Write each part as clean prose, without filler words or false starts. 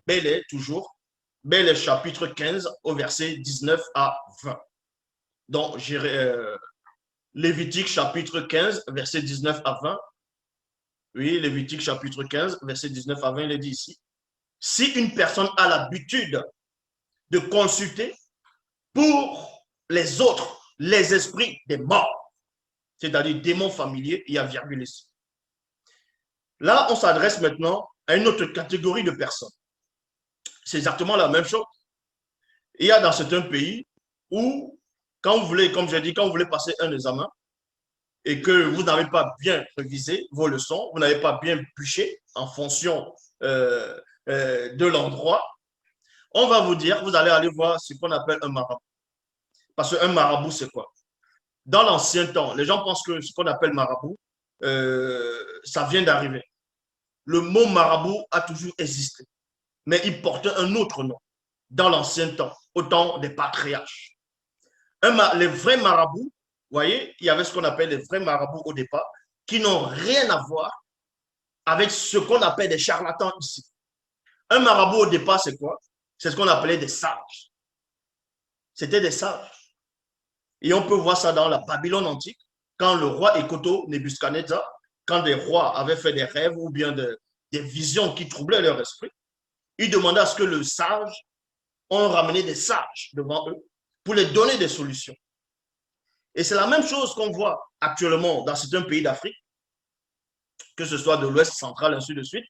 Bel est toujours, Bel est chapitre 15 au verset 19 à 20. Donc, Lévitique chapitre 15, verset 19 à 20. Oui, Lévitique chapitre 15, verset 19 à 20, il est dit ici. Si une personne a l'habitude de consulter pour les autres, les esprits des morts, c'est-à-dire démons familiers, il y a virgule ici. Là, on s'adresse maintenant à une autre catégorie de personnes. C'est exactement la même chose. Il y a dans certains pays où, quand vous voulez, comme j'ai dit, quand vous voulez passer un examen et que vous n'avez pas bien révisé vos leçons, vous n'avez pas bien bûché en fonction de l'endroit, on va vous dire, vous allez aller voir ce qu'on appelle un marabout. Parce qu'un marabout, c'est quoi? Dans l'ancien temps, les gens pensent que ce qu'on appelle marabout, ça vient d'arriver. Le mot marabout a toujours existé, mais il portait un autre nom dans l'ancien temps, au temps des patriarches. Les vrais marabouts, vous voyez, il y avait ce qu'on appelle les vrais marabouts au départ, qui n'ont rien à voir avec ce qu'on appelle des charlatans ici. Un marabout au départ, c'est quoi? C'est ce qu'on appelait des sages. C'était des sages. Et on peut voir ça dans la Babylone antique, quand le roi Ekoto, Nebuchadnezzar, quand des rois avaient fait des rêves ou bien des visions qui troublaient leur esprit, ils demandaient à ce que le sage, on ramenait des sages devant eux pour les donner des solutions. Et c'est la même chose qu'on voit actuellement dans certains pays d'Afrique, que ce soit de l'Ouest central, ainsi de suite.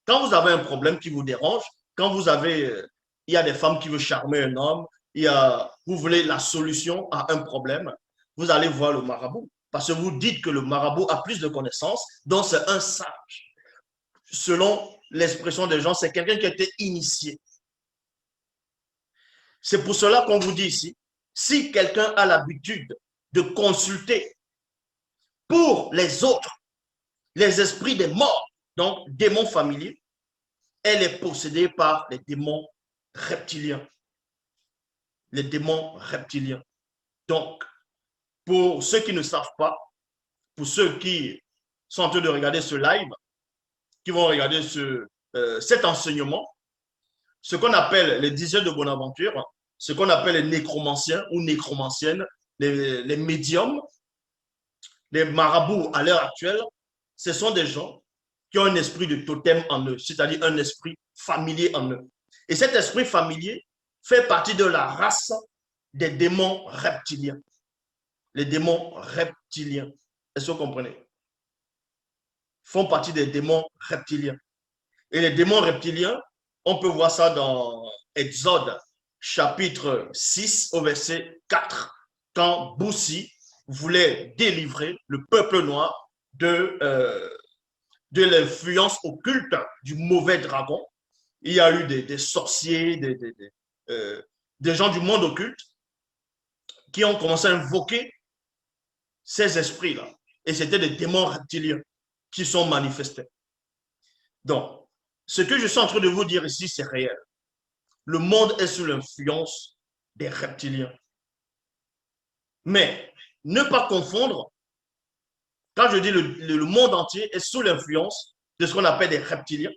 Quand vous avez un problème qui vous dérange, quand il y a des femmes qui veulent charmer un homme, vous voulez la solution à un problème, vous allez voir le marabout. Parce que vous dites que le marabout a plus de connaissances, donc c'est un sage. Selon l'expression des gens, c'est quelqu'un qui a été initié. C'est pour cela qu'on vous dit ici, si quelqu'un a l'habitude de consulter pour les autres, les esprits des morts, donc démons familiers, elle est possédée par les démons reptiliens. Les démons reptiliens. Donc, pour ceux qui ne savent pas, pour ceux qui sont en train de regarder ce live, qui vont regarder cet enseignement, ce qu'on appelle les dizaines de Bonaventure, ce qu'on appelle les nécromanciens ou nécromanciennes, les médiums, les marabouts à l'heure actuelle, ce sont des gens qui ont un esprit de totem en eux, c'est-à-dire un esprit familier en eux. Et cet esprit familier fait partie de la race des démons reptiliens. Les démons reptiliens. Est-ce que vous comprenez? Font partie des démons reptiliens. Et les démons reptiliens, on peut voir ça dans Exode, chapitre 6, au verset 4, quand Boussi voulait délivrer le peuple noir de l'influence occulte du mauvais dragon. Il y a eu des sorciers, des gens du monde occulte qui ont commencé à invoquer ces esprits-là. Et c'était des démons reptiliens qui sont manifestés. Donc, ce que je suis en train de vous dire ici, c'est réel. Le monde est sous l'influence des reptiliens. Mais ne pas confondre, quand je dis le monde entier est sous l'influence de ce qu'on appelle des reptiliens,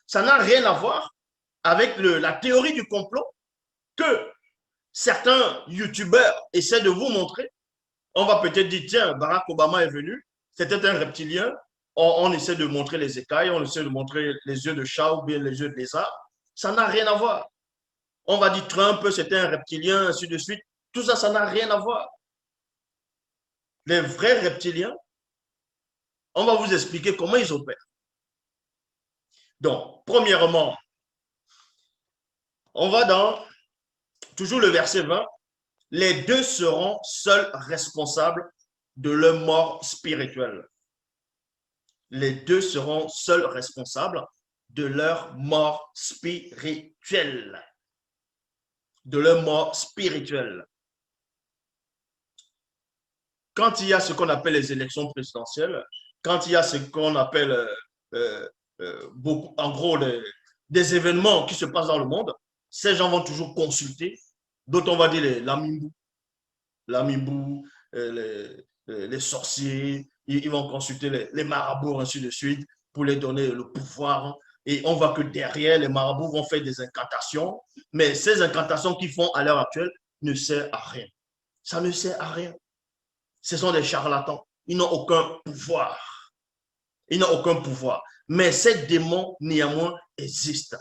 ça n'a rien à voir avec la théorie du complot que certains youtubeurs essaient de vous montrer. On va peut-être dire, tiens, Barack Obama est venu, c'était un reptilien, on essaie de montrer les écailles, on essaie de montrer les yeux de chat ou bien les yeux de lézard. Ça n'a rien à voir. On va dire Trump, c'était un reptilien, ainsi de suite. Tout ça, ça n'a rien à voir. Les vrais reptiliens, on va vous expliquer comment ils opèrent. Donc, premièrement, on va dans toujours le verset 20. Les deux seront seuls responsables de leur mort spirituelle. Les deux seront seuls responsables de leur mort spirituelle. De leur mort spirituelle. Quand il y a ce qu'on appelle les élections présidentielles, quand il y a ce qu'on appelle beaucoup, en gros, des événements qui se passent dans le monde, ces gens vont toujours consulter, d'autres on va dire les lamibou, les sorciers, ils vont consulter les marabouts, ainsi de suite, pour les donner le pouvoir Et on voit que derrière, les marabouts vont faire des incantations, mais ces incantations qu'ils font à l'heure actuelle ne servent à rien. Ça ne sert à rien. Ce sont des charlatans. Ils n'ont aucun pouvoir. Ils n'ont aucun pouvoir. Mais ces démons, néanmoins, existent.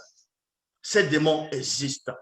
Ces démons existent.